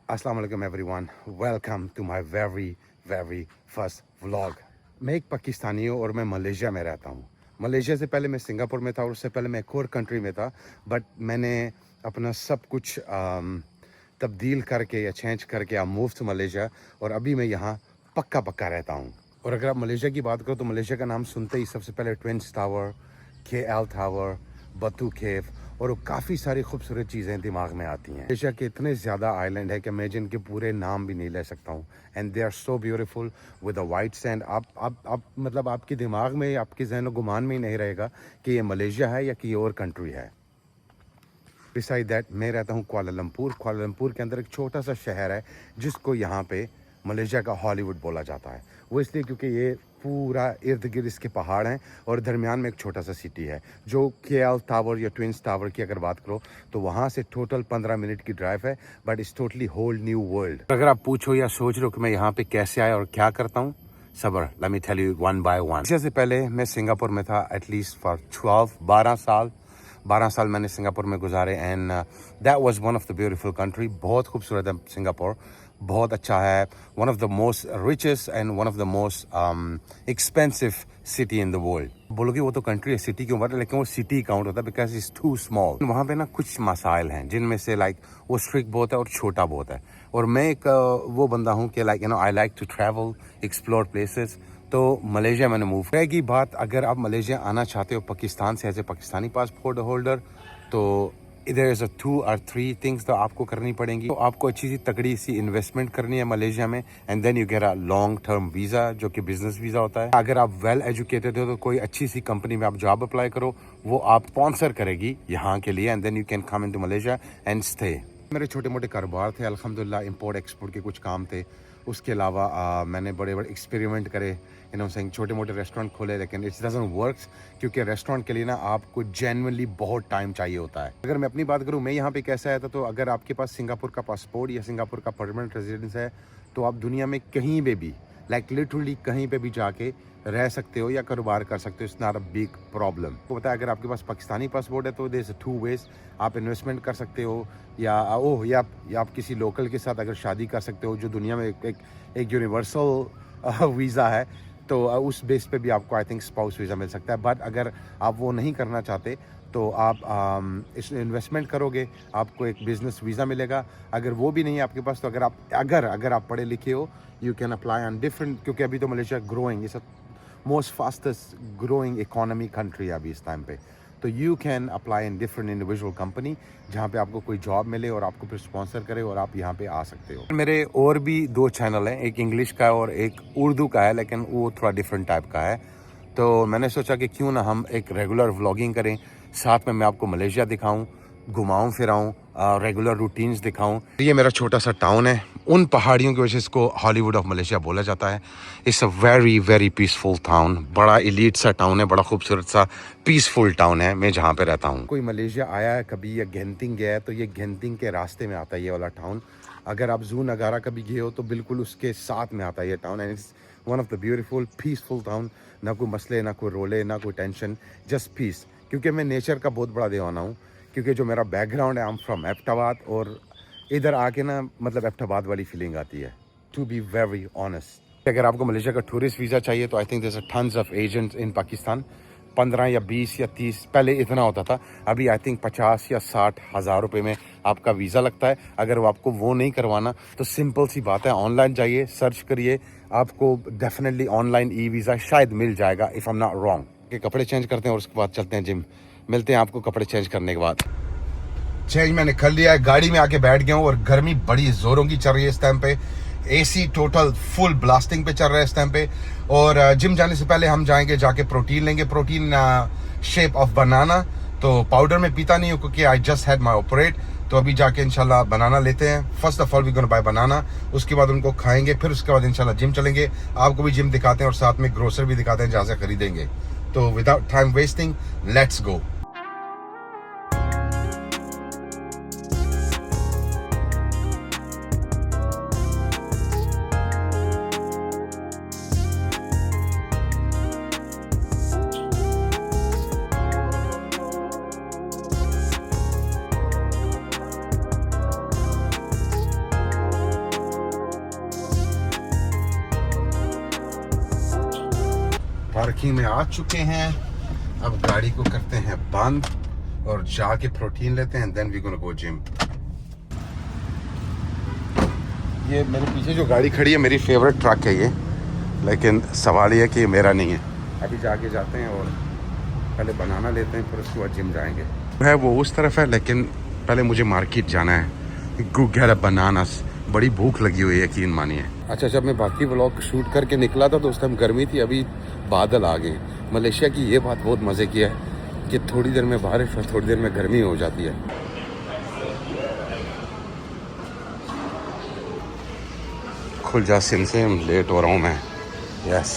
अस्सलाम वालेकुम everyone, welcome to my very very first vlog. मैं एक पाकिस्तानी हूँ और मैं मलेशिया में रहता हूँ। मलेशिया से पहले मैं सिंगापुर में था और उससे पहले मैं एक और कंट्री में था, बट मैंने अपना सब कुछ तब्दील करके या चेंज करके आई मूव टू मलेशिया और अभी मैं यहाँ पक्का पक्का रहता हूँ। और अगर आप मलेशिया की बात करो तो मलेशिया का नाम सुनते ही सबसे पहले ट्विंस टावर, KL टावर, बतू केव और काफ़ी सारी खूबसूरत चीज़ें दिमाग में आती हैं। मलेशिया के इतने ज़्यादा आइलैंड है कि मैं जिनके पूरे नाम भी नहीं ले सकता हूँ। And they are so beautiful with a white sand. आप मतलब आपके दिमाग में, आपके जहन गुमान में ही नहीं रहेगा कि ये मलेशिया है या कि और कंट्री है। बिसाइड दैट मैं रहता हूँ कुआलालंपुर के अंदर एक छोटा सा शहर है जिसको यहाँ पे मलेशिया का हॉलीवुड बोला जाता है। वो इसलिए क्योंकि ये पूरा इर्द गिर्द इसके पहाड़ हैं और दरमियान में एक छोटा सा सिटी है जो KL टावर या ट्विंस टावर की अगर बात करो तो वहाँ से टोटल 15 मिनट की ड्राइव है, but it's totally whole new world. अगर आप पूछो या सोच रहे हो कि मैं यहाँ पे कैसे आया और क्या करता हूँ, सबर, let me tell you one by one. इससे पहले मैं सिंगापुर में था एटलीस्ट फॉर 12 साल मैंने सिंगापुर में गुजारे and that was one of the beautiful country. बहुत खूबसूरत है सिंगापुर, बहुत अच्छा है। One of the most richest and one of the most expensive city in the world. बोलोगे वो तो कंट्री है, सिटी क्यों बता, लेकिन वो सिटी काउंट होता है बिकॉज इट्स टू स्मॉल। वहाँ पे ना कुछ मसाइल हैं जिनमें से लाइक वो स्ट्रिक्ट बहुत है और छोटा बहुत है। और मैं एक वो बंदा हूँ कि like I like to travel, explore places. तो मलेशिया मैंने मूव रहेगी बात। अगर आप मलेशिया आना चाहते हो पाकिस्तान से as a Pakistani passport holder, तो इधर इज 2 or 3 थिंग्स तो आपको करनी पड़ेंगी। तो आपको अच्छी सी तगड़ी सी इन्वेस्टमेंट करनी है मलेशिया में and then you get a long term visa जो कि बिजनेस वीज़ा होता है। अगर आप वेल एजुकेटेड हो तो कोई अच्छी सी कंपनी में आप जॉब अप्लाई करो, वो आप स्पॉन्सर करेगी यहाँ के लिए and then you can come in to Malaysia and stay. मेरे छोटे मोटे कारोबार थे अल्हम्दुलिल्लाह, इंपोर्ट एक्सपोर्ट के कुछ काम थे। उसके अलावा मैंने बड़े बड़े एक्सपेरिमेंट करे, सेइंग छोटे मोटे रेस्टोरेंट खोले, लेकिन इट्स डजंट वर्क्स क्योंकि रेस्टोरेंट के लिए ना आपको जेन्युइनली बहुत टाइम चाहिए होता है। अगर मैं अपनी बात करूँ मैं यहाँ पे कैसे आया था, तो अगर आपके पास सिंगापुर का पासपोर्ट या सिंगापुर का परमानेंट रेजिडेंस है तो आप दुनिया में कहीं पे भी लाइक लिटरली कहीं पे भी जाके रह सकते हो या कारोबार कर सकते हो। It's not a big problem. तो पता है अगर आपके पास पाकिस्तानी पासपोर्ट है तो देयर इज 2 वेज। आप इन्वेस्टमेंट कर सकते हो या आप किसी लोकल के साथ अगर शादी कर सकते हो जो दुनिया में एक यूनिवर्सल वीज़ा है, तो उस बेस पे भी आपको आई थिंक स्पाउस वीज़ा मिल सकता है। बट अगर आप वो नहीं करना चाहते तो आप इस इन्वेस्टमेंट करोगे, आपको एक बिजनेस वीज़ा मिलेगा। अगर वो भी नहीं है आपके पास तो अगर आप पढ़े लिखे हो, you can apply on different, क्योंकि अभी तो Malaysia growing is most fastest growing economy country है अभी इस टाइम पे। तो you can apply in different individual company जहाँ पे आपको कोई जॉब मिले और आपको फिर स्पॉन्सर करे और आप यहाँ पे आ सकते हो। मेरे और भी 2 चैनल हैं, एक इंग्लिश का और एक उर्दू का है, लेकिन वो थोड़ा डिफरेंट टाइप का है। तो मैंने सोचा कि क्यों ना हम एक रेगुलर व्लॉगिंग करें, साथ में मैं आपको मलेशिया दिखाऊं, घुमाऊं फिराऊं, रेगुलर रूटीन्स दिखाऊं। ये मेरा छोटा सा टाउन है, उन पहाड़ियों की वजह से इसको हॉलीवुड ऑफ मलेशिया बोला जाता है। It's a very very peaceful town, बड़ा एलीट सा टाउन है, बड़ा खूबसूरत सा पीसफुल टाउन है मैं जहाँ पे रहता हूँ। कोई मलेशिया आया है कभी या गेंटिंग गया है तो ये गेंटिंग के रास्ते में आता है ये वाला टाउन। अगर आप जू नगारा कभी गए हो तो बिल्कुल उसके साथ में आता है ये town and it's one of the beautiful peaceful town. ना कोई मसले, ना कोई रोले, ना कोई टेंशन, जस्ट पीस। क्योंकि मैं नेचर का बहुत बड़ा दीवाना हूँ, क्योंकि जो मेरा बैकग्राउंड है आई एम फ्रॉम एबटाबाद और इधर आके ना मतलब एबटाबाद वाली फीलिंग आती है, टू बी वेरी ऑनेस्ट। अगर आपको मलेशिया का टूरिस्ट वीज़ा चाहिए तो I think there are tons of agents in Pakistan. 15 या 20 या 30 पहले इतना होता था, अभी आई थिंक 50 या 60 हज़ार रुपये में आपका वीज़ा लगता है। अगर वो आपको वो नहीं करवाना तो सिंपल सी बात है, ऑनलाइन जाइए, सर्च करिए, आपको डेफिनेटली ऑनलाइन ई वीज़ा शायद मिल जाएगा if I am not wrong. के कपड़े चेंज करते हैं और उसके बाद चलते हैं जिम। मिलते हैं आपको कपड़े चेंज करने के बाद। चेंज मैंने कर लिया है, गाड़ी में आके बैठ गया हूँ और गर्मी बड़ी जोरों की चल रही है इस टाइम पे। एसी टोटल फुल ब्लास्टिंग पे चल रहा है इस टाइम पे। और जिम जाने से पहले हम जाके प्रोटीन लेंगे, प्रोटीन शेप ऑफ बनाना। तो पाउडर में पीता नहीं हूँ क्योंकि I just had my operate. तो अभी जाके इंशाल्लाह बनाना लेते हैं। First of all we gonna buy banana, उसके बाद उनको खाएंगे, फिर उसके बाद इंशाल्लाह जिम चलेंगे। आपको भी जिम दिखाते हैं और साथ में ग्रोसर भी दिखाते हैं जहाँ से खरीदेंगे। तो without time wasting let's go. Parking में आ चुके हैं। अब गाड़ी को करते हैं बंद और जाके प्रोटीन लेते हैं, then we gonna go gym. ये मेरे पीछे जो गाड़ी खड़ी है मेरी फेवरेट ट्रक है ये, लेकिन सवाल ये है कि ये मेरा नहीं है। अभी जाके जाते हैं और पहले बनाना लेते हैं, फिर उसके बाद जिम जाएंगे। है वो उस तरफ है, लेकिन पहले मुझे मार्केट जाना है। गो गेट अ बनानास। बड़ी भूख लगी हुई है, यकीन मानिए। अच्छा, जब मैं बाकी व्लॉग शूट करके निकला था तो उस टाइम गर्मी थी, अभी बादल आ गए। मलेशिया की ये बात बहुत मज़े की है कि थोड़ी देर में बारिश और थोड़ी देर में गर्मी हो जाती है। खुल जा सिम, लेट हो रहा हूँ मैं। यस,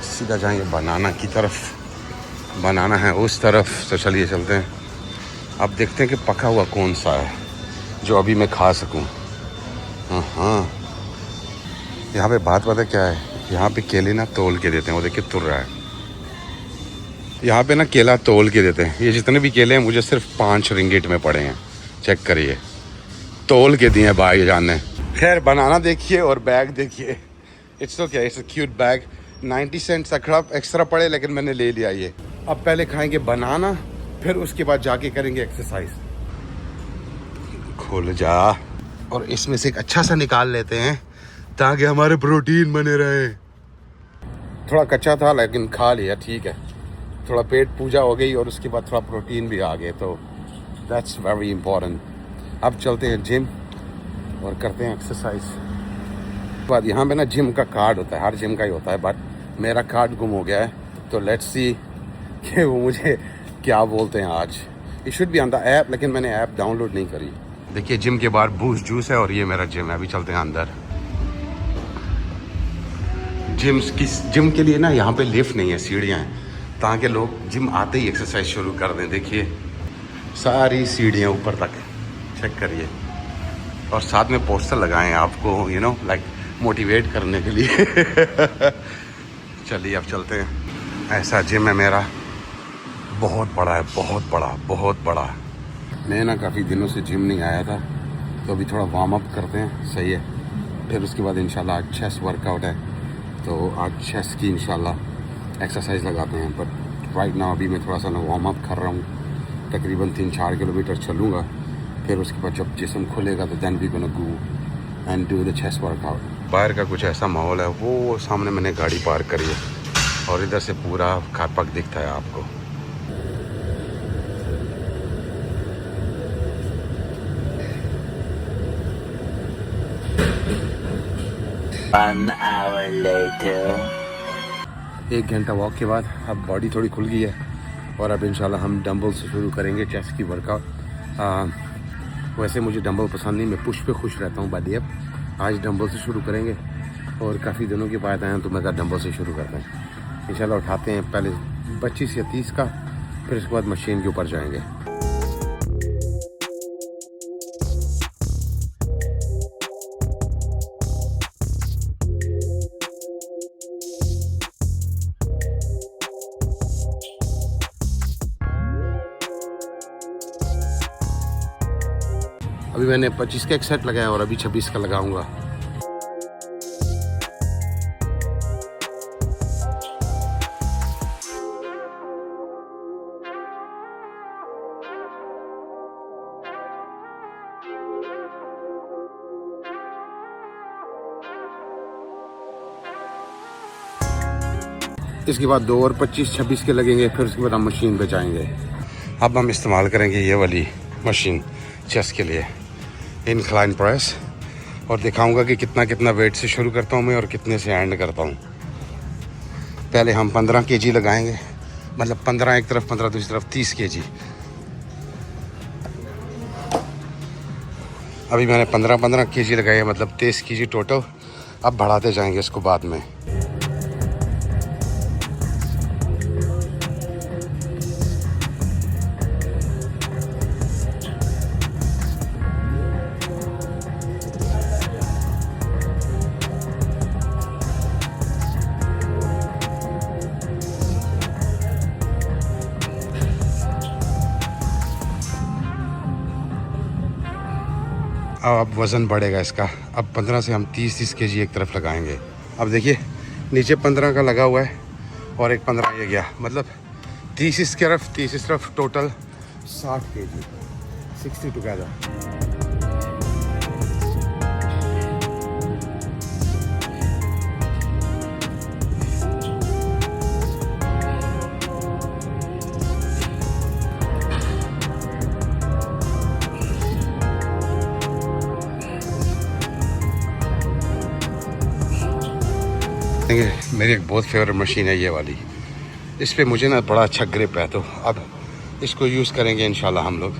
सीधा जाएंगे बनाना की तरफ। बनाना है उस तरफ, तो चलिए चलते हैं। अब देखते हैं कि पका हुआ कौन सा है जो अभी मैं खा सकूं। हाँ, यहाँ पे बात पता क्या है, यहाँ पे केले ना तोल के देते हैं। वो देखिए तुर रहा है। यहाँ पे ना केला तोल के देते हैं। ये जितने भी केले हैं मुझे सिर्फ 5 रिंगिट में पड़े हैं। चेक करिए, तोल के दिए भाई जान ने। खैर, बनाना देखिए और बैग देखिए। It's okay, it's a cute bag. 90 cents extra पड़े, लेकिन मैंने ले लिया ये। अब पहले खाएंगे बनाना, फिर उसके बाद जाके करेंगे एक्सरसाइज। खुल जा, और इसमें से एक अच्छा सा निकाल लेते हैं ताकि हमारे प्रोटीन बने रहे। थोड़ा कच्चा था लेकिन खा लिया, ठीक है। थोड़ा पेट पूजा हो गई और उसके बाद थोड़ा प्रोटीन भी आ गए, तो दैट्स वेरी इंपॉर्टेंट। अब चलते हैं जिम और करते हैं एक्सरसाइज। बाद यहाँ पे ना जिम का कार्ड होता है, हर जिम का ही होता है, बट मेरा कार्ड गुम हो गया है। तो लेट्स सी कि वो मुझे क्या बोलते हैं आज। It should be on the app, लेकिन मैंने ऐप डाउनलोड नहीं करी। देखिए, जिम के बाहर बूस्ट जूस है और ये मेरा जिम है। अभी चलते हैं अंदर। जिम के लिए ना यहाँ पे लिफ्ट नहीं है, सीढ़ियाँ हैं, ताकि लोग जिम आते ही एक्सरसाइज शुरू कर दें। देखिए, सारी सीढ़ियाँ ऊपर तक, चेक करिए। और साथ में पोस्टर लगाए हैं आपको, यू नो, लाइक मोटिवेट करने के लिए। चलिए अब चलते हैं। ऐसा जिम है मेरा, बहुत बड़ा है, बहुत बड़ा। मैं ना काफ़ी दिनों से जिम नहीं आया था, तो अभी थोड़ा वार्म अप करते हैं, सही है। फिर उसके बाद इंशाल्लाह आज चेस्ट वर्कआउट है, तो आज चेस्ट की इंशाल्लाह एक्सरसाइज लगाते हैं। बट राइट नाउ अभी मैं थोड़ा सा ना वार्म अप कर रहा हूँ। तकरीबन 3-4 किलोमीटर चलूँगा, फिर उसके बाद जब जिस्म खुलेगा तो then we gonna go and do the chest workout. बाहर का कुछ ऐसा माहौल है, वो सामने मैंने गाड़ी पार्क करी है और इधर से पूरा कार पार्क दिखता है आपको। One hour later. 1 घंटा वॉक के बाद अब बॉडी थोड़ी खुल गई है और अब इंशाल्लाह हम डंबल से शुरू करेंगे चेस्ट की वर्कआउट। वैसे मुझे डंबल पसंद नहीं, मैं पुश पे खुश रहता हूँ, बट अब आज डंबल से शुरू करेंगे। और काफ़ी दिनों के बाद आए हैं तो मैं कहा डंबल से शुरू करते हैं। इंशाल्लाह उठाते हैं पहले 25 या 30 का, फिर उसके बाद मशीन के ऊपर जाएंगे। अभी मैंने 25 का एक सेट लगाया और अभी 26 का लगाऊंगा। इसके बाद 2 और 25-26 के लगेंगे, फिर उसके बाद हम मशीन पे जाएंगे। अब हम इस्तेमाल करेंगे ये वाली मशीन चेस्ट के लिए, इंक्लाइन प्रेस, और दिखाऊंगा कि कितना वेट से शुरू करता हूँ मैं और कितने से एंड करता हूँ। पहले हम 15 kg लगाएंगे, मतलब 15 एक तरफ 15 दूसरी तरफ 30 kg। अभी मैंने 15 kg लगाए हैं, मतलब 23 kg टोटल। अब बढ़ाते जाएंगे इसको बाद में। अब वज़न बढ़ेगा इसका। अब 15 से हम 30 kg एक तरफ लगाएंगे। अब देखिए नीचे 15 का लगा हुआ है और एक 15 ये गया, मतलब 30 इस तरफ टोटल 60 kg, 60 टुगेदर। मेरी एक बहुत फेवरेट मशीन है ये वाली, इस पे मुझे ना बड़ा अच्छा ग्रिप है, तो अब इसको यूज़ करेंगे इंशाल्लाह हम लोग।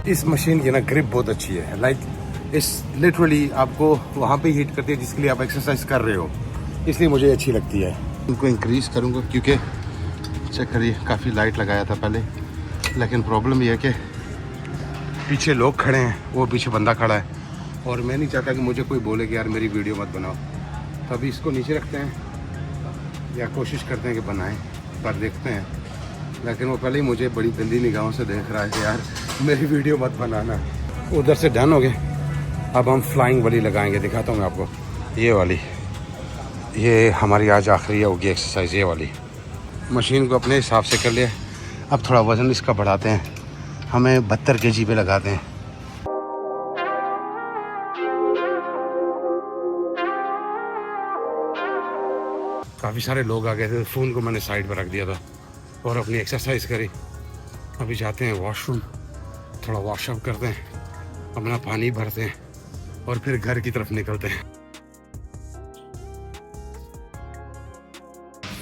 इस मशीन की ना ग्रिप बहुत अच्छी है, लाइक इस लिटरली आपको वहाँ पे हीट करती है जिसके लिए आप एक्सरसाइज कर रहे हो, इसलिए मुझे अच्छी लगती है। इनको इंक्रीज़ करूँगा क्योंकि चेक करिए काफ़ी लाइट लगाया था पहले, लेकिन प्रॉब्लम ये है कि पीछे लोग खड़े हैं, वो पीछे बंदा खड़ा है और मैं नहीं चाहता कि मुझे कोई बोले कि यार मेरी वीडियो मत बनाओ, तो अभी इसको नीचे रखते हैं या कोशिश करते हैं कि बनाएं, पर देखते हैं। लेकिन वो पहले ही मुझे बड़ी गंदी निगाहों से देख रहा है कि यार मेरी वीडियो मत बनाना। उधर से डन हो गए, अब हम फ्लाइंग वाली लगाएंगे, दिखाता हूँ मैं आपको। ये वाली, ये हमारी आज आखिरी होगी एक्सरसाइज, ये वाली। मशीन को अपने हिसाब से कर लिया, अब थोड़ा वज़न इसका बढ़ाते हैं, हमें 72 kg पे लगाते हैं। काफ़ी सारे लोग आ गए थे, फ़ोन को मैंने साइड पर रख दिया था और अपनी एक्सरसाइज करी। अभी जाते हैं वॉशरूम, थोड़ा वॉशअप करते हैं, अपना पानी भरते हैं और फिर घर की तरफ निकलते हैं।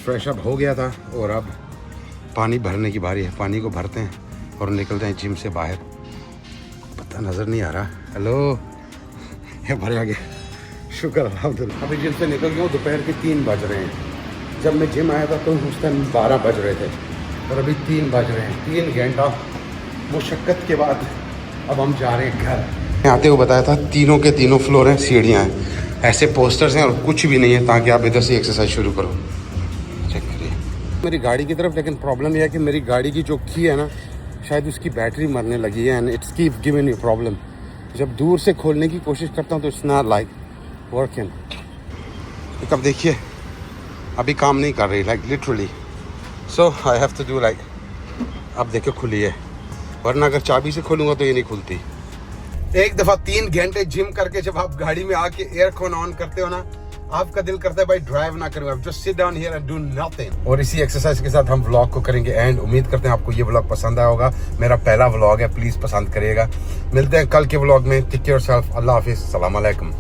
फ्रेश अप हो गया था और अब पानी भरने की बारी है, पानी को भरते हैं और निकलते हैं जिम से बाहर। पता नज़र नहीं आ रहा, हेलो ये भरे आगे, शुक्र अल्हम्दुलिल्लाह। अभी जिम से निकल गया हूँ, दोपहर के 3 बज रहे हैं। जब मैं जिम आया था तो उस टाइम 12 बज रहे थे और अभी 3 बज रहे हैं। 3 घंटा मुशक्क़त के बाद अब हम जा रहे हैं घर। आते हुए बताया था तीनों के तीनों फ्लोर हैं, सीढ़ियाँ हैं, ऐसे पोस्टर्स हैं और कुछ भी नहीं है ताकि आप इधर से एक्सरसाइज शुरू करो। चेक करिए मेरी गाड़ी की तरफ, लेकिन प्रॉब्लम यह है कि मेरी गाड़ी की जो की है ना, शायद उसकी बैटरी मरने लगी है and it's keep giving me problem. जब दूर से खोलने की कोशिश करता हूँ तो इट्स नॉट लाइक वर्किंग। अब देखिए अभी काम नहीं कर रही, like literally, so I have to do like, अब देखो खुली है, वरना अगर चाबी से खोलूँगा तो ये नहीं खुलती। एक दफ़ा 3 घंटे जिम करके जब आप गाड़ी में आके एयरकॉन ऑन करते हो ना, आपका दिल करता है भाई ड्राइव ना करूँ, just sit down here and do nothing. और इसी एक्सरसाइज के साथ हम व्लॉग को करेंगे एंड उम्मीद करते हैं आपको ये व्लॉग पसंद आया होगा। मेरा पहला व्लॉग है, प्लीज़ पसंद करिएगा। मिलते हैं कल के व्लॉग में। टेक केयर योरसेल्फ, अल्लाह हाफिज़, सलाम अलैकुम।